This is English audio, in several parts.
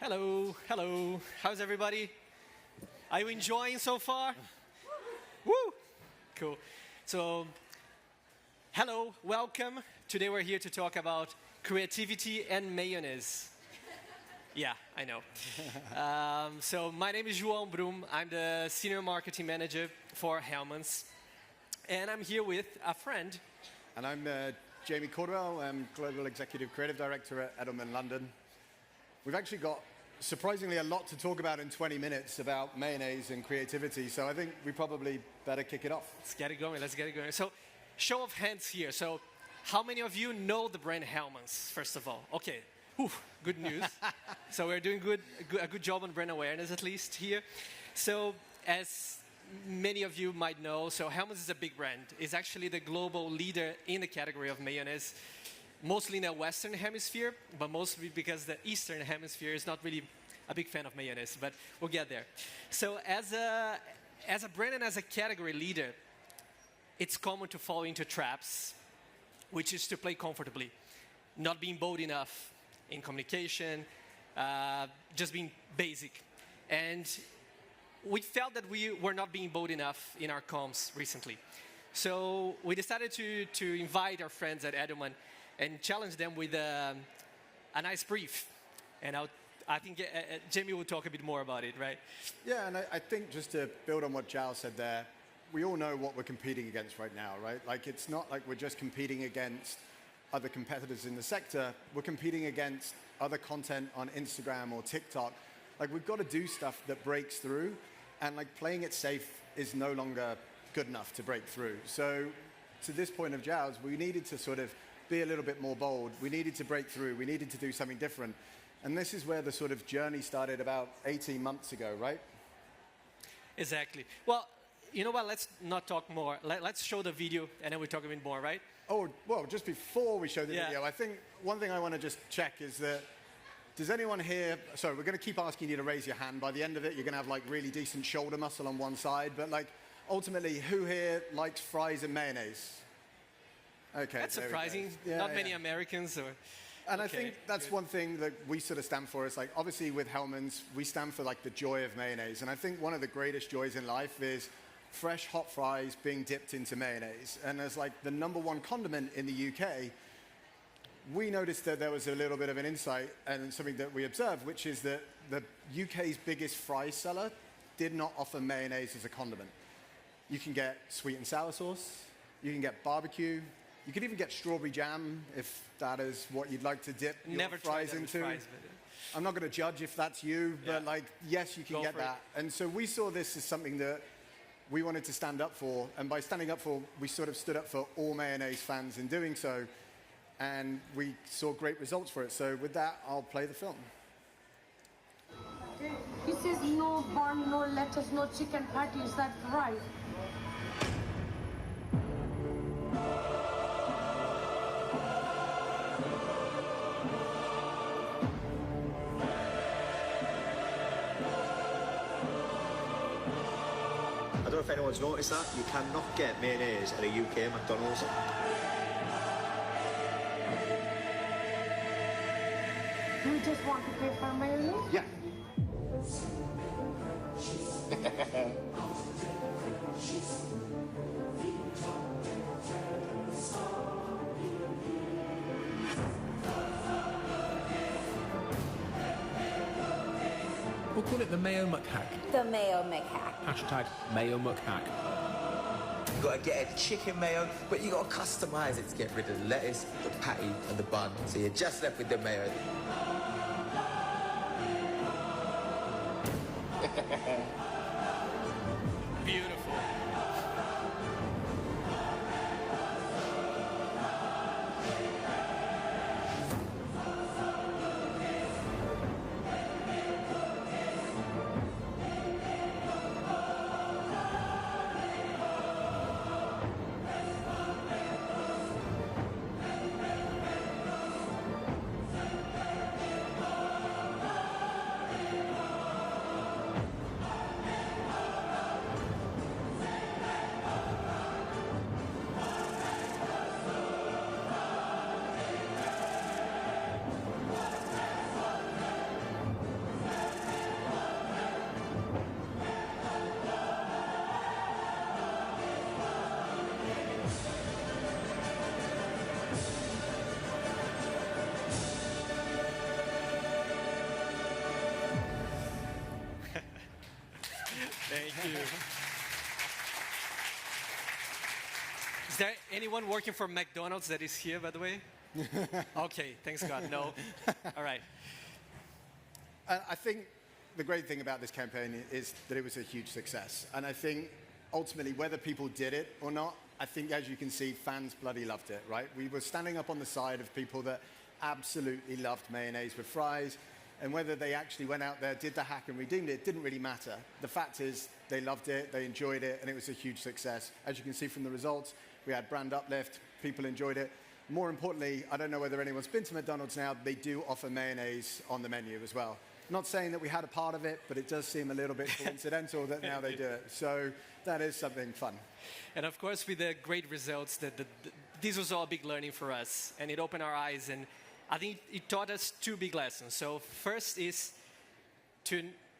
Hello, hello. How's everybody? Are you enjoying so far? Woo! Cool. So, hello, welcome. Today we're here to talk about creativity and mayonnaise. Yeah, I know. So my name is João Brum. I'm the Senior Marketing Manager for Hellmanns. And I'm here with a friend. And I'm Jamie Cordwell. I'm Global Executive Creative Director at Edelman London. We've actually got surprisingly a lot to talk about in 20 minutes about mayonnaise and creativity, so I think we probably better kick it off. Let's get it going. So, show of hands here. So, how many of you know the brand Hellmanns, first of all? Okay, whew, good news. So we're doing a good job on brand awareness, at least, here. So, as many of you might know, so Hellmanns is a big brand. It's actually the global leader in the category of mayonnaise, mostly in the Western Hemisphere, but mostly because the Eastern Hemisphere is not really a big fan of mayonnaise, but we'll get there. So as a brand and as a category leader, it's common to fall into traps, which is to play comfortably, not being bold enough in communication, just being basic. And we felt that we were not being bold enough in our comms recently. So we decided to invite our friends at Edelman and challenge them with a nice brief. And I think Jamie will talk a bit more about it, right? Yeah, and I think just to build on what João said there, we all know what we're competing against right now, right? Like, it's not like we're just competing against other competitors in the sector. We're competing against other content on Instagram or TikTok. Like, we've got to do stuff that breaks through, and like playing it safe is no longer good enough to break through. So to this point of João's, we needed to sort of be a little bit more bold. We needed to break through. We needed to do something different. And this is where the sort of journey started about 18 months ago, right? Exactly. Well, you know what? Let's not talk more. Let's show the video, and then we'll talk a bit more, right? Oh, well, just before we show the video, I think one thing I want to just check is that, does anyone here, sorry, we're going to keep asking you to raise your hand. By the end of it, you're going to have like really decent shoulder muscle on one side. But like, ultimately, who here likes fries and mayonnaise? Okay, that's surprising. Not many Americans. And I think that's one thing that we sort of stand for. Is like, obviously with Hellmann's, we stand for like the joy of mayonnaise. And I think one of the greatest joys in life is fresh hot fries being dipped into mayonnaise. And as like the #1 condiment in the UK, we noticed that there was a little bit of an insight and something that we observed, which is that the UK's biggest fry seller did not offer mayonnaise as a condiment. You can get sweet and sour sauce, you can get barbecue, you could even get strawberry jam if that is what you'd like to dip your fries into. I'm not going to judge if that's you, but like, yes, you can get that. And so we saw this as something that we wanted to stand up for. And by standing up for, we sort of stood up for all mayonnaise fans in doing so. And we saw great results for it. So with that, I'll play the film. This is no bun, no lettuce, no chicken patty. Is that right? I don't know if anyone's noticed that, you cannot get mayonnaise at a UK McDonald's. We just want to pay for mayonnaise? Yeah. We'll call it the Mayo McHack. The Mayo McHack. Hashtag Mayo McHack. You gotta get a chicken mayo, but you gotta customize it to get rid of the lettuce, the patty, and the bun. So you're just left with the mayo. Beautiful. you. Is there anyone working for McDonald's that is here, by the way? Okay, thanks God, no. All right. I think the great thing about this campaign is that it was a huge success. And I think ultimately, whether people did it or not, I think, as you can see, fans bloody loved it, right? We were standing up on the side of people that absolutely loved mayonnaise with fries. And whether they actually went out there, did the hack and redeemed it, didn't really matter. The fact is, they loved it, they enjoyed it, and it was a huge success. As you can see from the results, we had brand uplift, people enjoyed it. More importantly, I don't know whether anyone's been to McDonald's now, they do offer mayonnaise on the menu as well. Not saying that we had a part of it, but it does seem a little bit coincidental that now they do it. So that is something fun. And of course, with the great results, this was all a big learning for us, and it opened our eyes, and I think it taught us two big lessons. So first is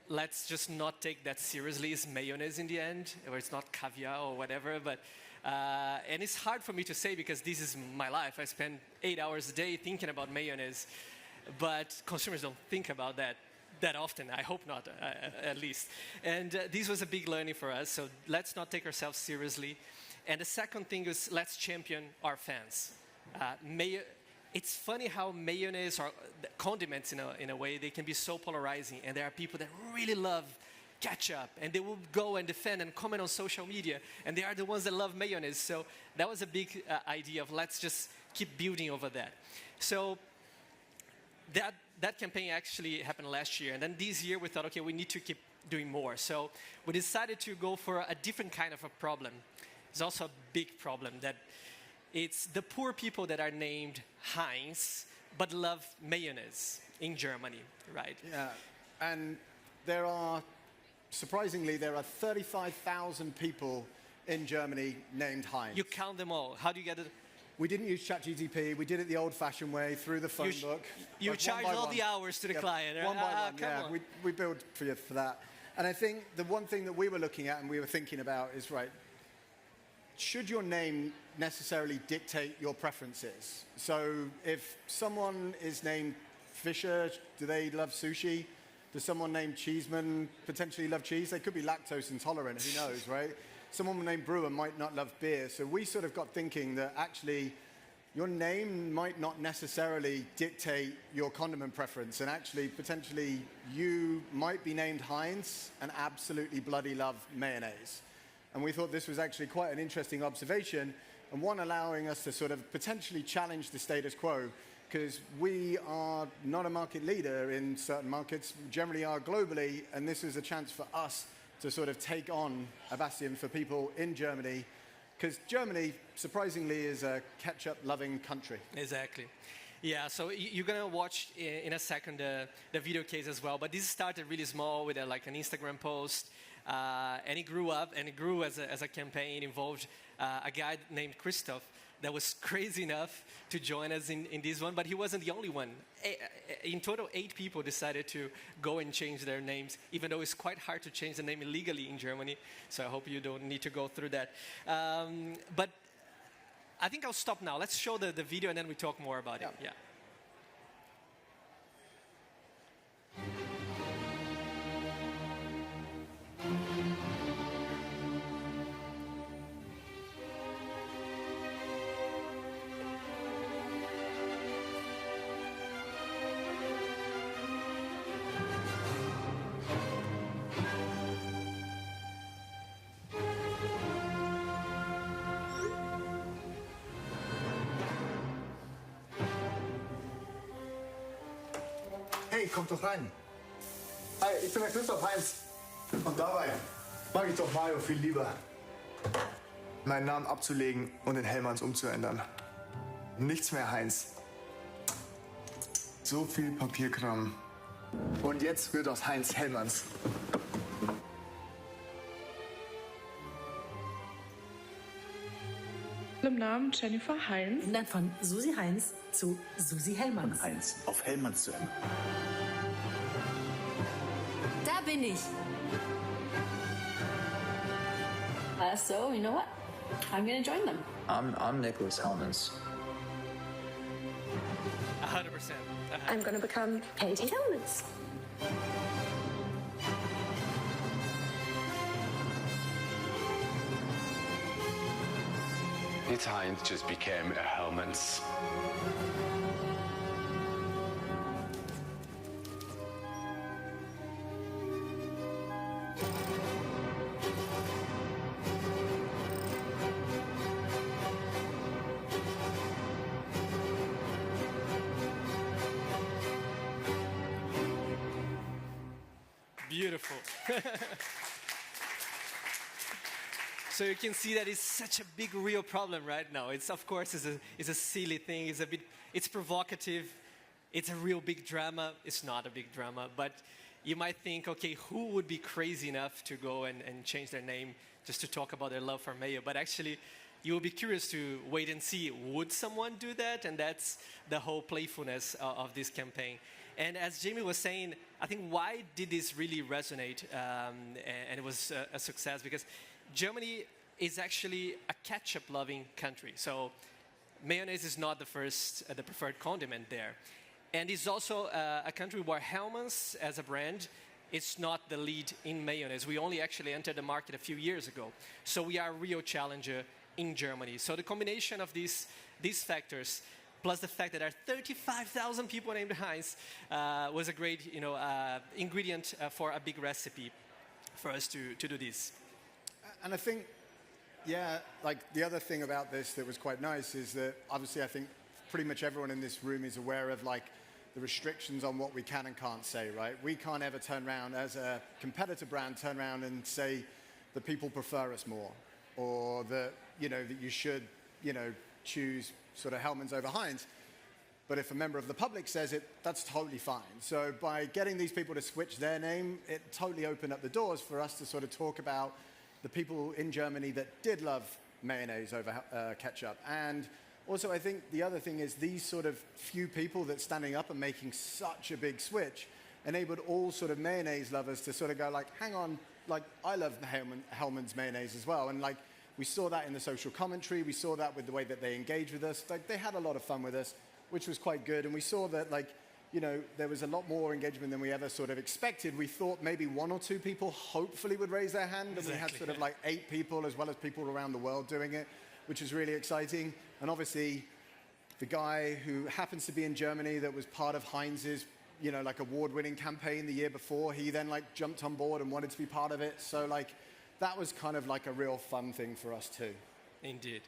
let's just not take that seriously as mayonnaise in the end, or it's not caviar or whatever, but and it's hard for me to say because this is my life. I spend 8 hours a day thinking about mayonnaise, but consumers don't think about that often. I hope not, at least. And this was a big learning for us, so let's not take ourselves seriously. And the second thing is let's champion our fans. It's funny how mayonnaise or condiments, in a way, they can be so polarizing. And there are people that really love ketchup, and they will go and defend and comment on social media. And they are the ones that love mayonnaise. So that was a big idea of let's just keep building over that. So that campaign actually happened last year. And then this year we thought, okay, we need to keep doing more. So we decided to go for a different kind of a problem. It's also a big problem that it's the poor people that are named Heinz but love mayonnaise in Germany, right? Yeah, and surprisingly, there are 35,000 people in Germany named Heinz. You count them all. How do you get it? We didn't use ChatGPT. We did it the old-fashioned way through the phone book. You like charge all the hours to the client. One by one, yeah. We build for you for that. And I think the one thing that we were looking at and we were thinking about is, right, should your name necessarily dictate your preferences? So if someone is named Fisher, do they love sushi? Does someone named Cheeseman potentially love cheese? They could be lactose intolerant, who knows, right? Someone named Brewer might not love beer. So we sort of got thinking that actually your name might not necessarily dictate your condiment preference. And actually, potentially, you might be named Heinz and absolutely bloody love mayonnaise. And we thought this was actually quite an interesting observation, and one allowing us to sort of potentially challenge the status quo, because we are not a market leader in certain markets, we generally are globally, and this is a chance for us to sort of take on a bastion for people in Germany, because Germany, surprisingly, is a ketchup-loving country. Exactly. Yeah, so you're going to watch in a second the video case as well, but this started really small with like an Instagram post, and it grew up, and it grew as a campaign. It involved a guy named Christoph that was crazy enough to join us in this one, but he wasn't the only one. In total, 8 people decided to go and change their names, even though it's quite hard to change the name illegally in Germany, so I hope you don't need to go through that. But I think I'll stop now. Let's show the video, and then we talk more about it. Yeah. Hey, kommt doch rein. Hi, ich bin der Christoph Heinz. Und dabei mag ich doch Mayo viel lieber. Meinen Namen abzulegen und in Hellmanns umzuändern. Nichts mehr Heinz. So viel Papierkram. Und jetzt wird aus Heinz Hellmanns. Im Namen Jennifer Heinz. Dann von Susi Heinz zu Susi Hellmanns. Von Heinz auf Hellmanns zu ändern. Da bin ich. So, you know what? I'm going to join them. I'm Nicholas Hellmanns. 100%. I'm going to become Katie Hellmanns. Jetzt Heinz just became a Hellmanns. Beautiful. So you can see that it's such a big, real problem right now. It's, of course, it's a silly thing. It's provocative. It's a real big drama. It's not a big drama, but you might think, okay, who would be crazy enough to go and change their name just to talk about their love for mayo? But actually, you will be curious to wait and see, would someone do that? And that's the whole playfulness of this campaign. And as Jamie was saying, I think why did this really resonate and it was a success? Because Germany is actually a ketchup-loving country. So mayonnaise is not the preferred condiment there. And it's also a country where Hellmann's as a brand is not the lead in mayonnaise. We only actually entered the market a few years ago. So we are a real challenger in Germany. So the combination of these factors, plus the fact that there are 35,000 people named Heinz, was a great ingredient for a big recipe for us to do this. And I think, yeah, like the other thing about this that was quite nice is that obviously I think pretty much everyone in this room is aware of like the restrictions on what we can and can't say, right? We can't ever turn around as a competitor brand, turn around and say that people prefer us more, or that, that you should, choose sort of Hellmann's over Heinz. But if a member of the public says it, that's totally fine. So by getting these people to switch their name, it totally opened up the doors for us to sort of talk about the people in Germany that did love mayonnaise over ketchup. And also I think the other thing is these sort of few people that standing up and making such a big switch enabled all sort of mayonnaise lovers to sort of go like, hang on, like I love Hellmann's mayonnaise as well. And like we saw that in the social commentary, we saw that with the way that they engaged with us. Like they had a lot of fun with us, which was quite good. And we saw that like, there was a lot more engagement than we ever sort of expected. We thought maybe 1 or 2 people hopefully would raise their hand, and we had sort of like 8 people as well as people around the world doing it, which was really exciting. And obviously, the guy who happens to be in Germany that was part of Heinz's, like award-winning campaign the year before, he then like jumped on board and wanted to be part of it. So like, that was kind of like a real fun thing for us too. Indeed.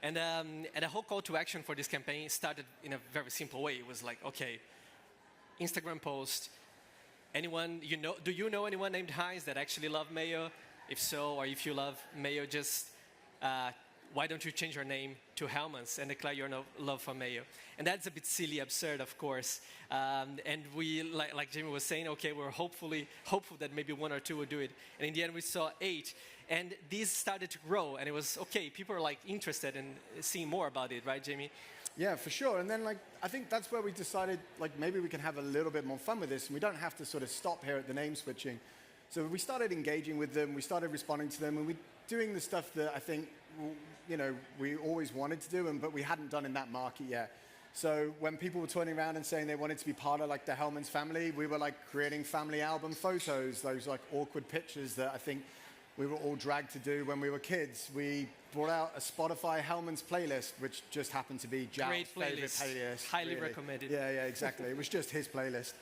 And the whole call to action for this campaign started in a very simple way. It was like, okay, Instagram post, anyone, do you know anyone named Heinz that actually love mayo? If so, or if you love mayo, just why don't you change your name to Hellmann's and declare your love for mayo? And that's a bit silly, absurd, of course. And we, like Jamie was saying, okay, we're hopeful that maybe 1 or 2 would do it. And in the end, we saw 8. And these started to grow, and it was, okay, people are like interested in seeing more about it, right, Jamie? Yeah, for sure. And then like, I think that's where we decided like maybe we can have a little bit more fun with this, and we don't have to sort of stop here at the name switching. So we started engaging with them, we started responding to them, and we're doing the stuff that I think, we always wanted to do, but we hadn't done in that market yet. So when people were turning around and saying they wanted to be part of like the Hellmann's family, we were like creating family album photos, those like awkward pictures that I think we were all dragged to do when we were kids. We brought out a Spotify Hellmann's playlist, which just happened to be João's favorite playlist. Highly recommended. Yeah, exactly. It was just his playlist.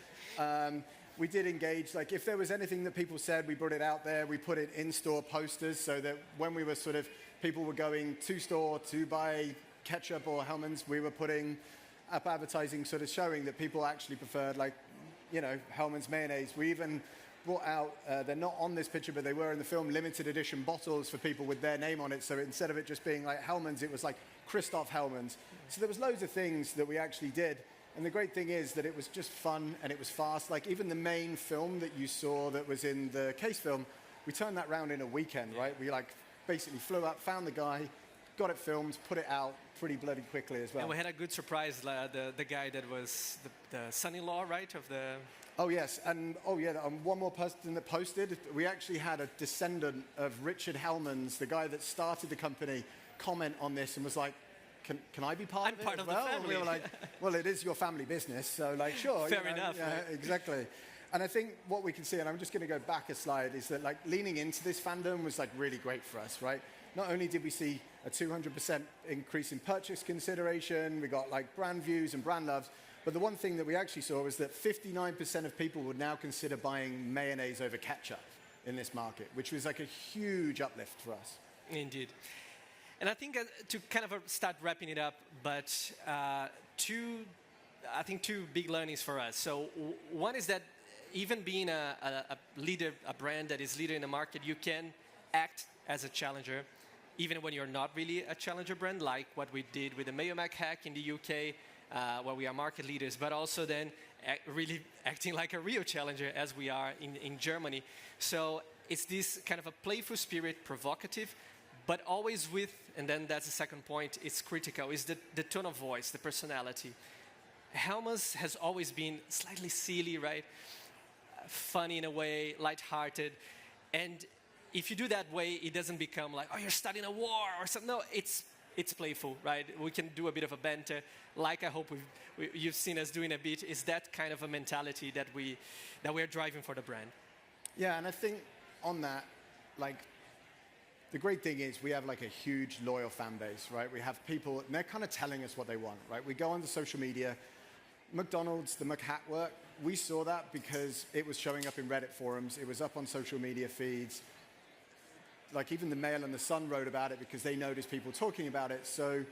We did engage, like if there was anything that people said, we brought it out there. We put it in-store posters so that when we were sort of, people were going to store to buy ketchup or Hellmann's, we were putting up advertising sort of showing that people actually preferred like, Hellmann's mayonnaise. We even brought out, they're not on this picture, but they were in the film, limited edition bottles for people with their name on it. So instead of it just being like Hellmann's, it was like Christoph Hellmann's. So there was loads of things that we actually did. And the great thing is that it was just fun and it was fast. Like even the main film that you saw that was in the case film, we turned that round in a weekend, right? We like basically flew up, found the guy, got it filmed, put it out pretty bloody quickly as well. And we had a good surprise, the guy that was the son-in-law, right, of the... Oh, yes. And, one more person that posted. We actually had a descendant of Richard Hellmann's, the guy that started the company, comment on this and was like, can I be part of it? I'm part of the family. And we were like, well, it is your family business, so like, sure. Fair enough. Yeah, right? Exactly. And I think what we can see, and I'm just going to go back a slide, is that like leaning into this fandom was like really great for us, right? Not only did we see a 200% increase in purchase consideration, we got like brand views and brand loves, but the one thing that we actually saw was that 59% of people would now consider buying mayonnaise over ketchup in this market, which was like a huge uplift for us. Indeed. And I think to kind of start wrapping it up, but two big learnings for us. So one is that even being a leader, a brand that is leader in the market, you can act as a challenger, even when you're not really a challenger brand, like what we did with the Mayo McHack in the UK, where we are market leaders, but also then really acting like a real challenger as we are in Germany. So it's this kind of a playful spirit, provocative, but always with, and then that's the second point, it's critical, is the tone of voice, the personality. Hellmann's has always been slightly silly, right? Funny in a way, lighthearted. And if you do that way, it doesn't become like, oh, you're starting a war or something. No, it's playful, right? We can do a bit of a banter, like I hope you've seen us doing a bit. Is that kind of a mentality that we're driving for the brand? Yeah, and I think on that, like, the great thing is we have like a huge loyal fan base, right? We have people, and they're kind of telling us what they want, right? We go onto social media. McDonald's, the McHack work, we saw that because it was showing up in Reddit forums. It was up on social media feeds. Like even the Mail and the Sun wrote about it because they noticed people talking about it. So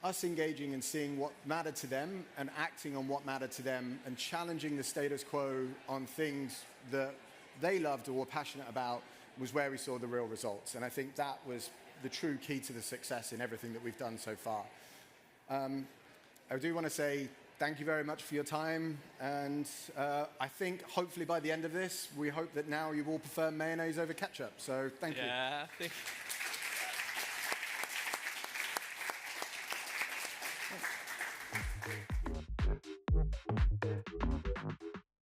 us engaging and seeing what mattered to them and acting on what mattered to them and challenging the status quo on things that they loved or were passionate about was where we saw the real results. And I think that was the true key to the success in everything that we've done so far. I do want to say thank you very much for your time. And I think hopefully by the end of this, we hope that now you all prefer mayonnaise over ketchup. So thank you. Yeah, thank you.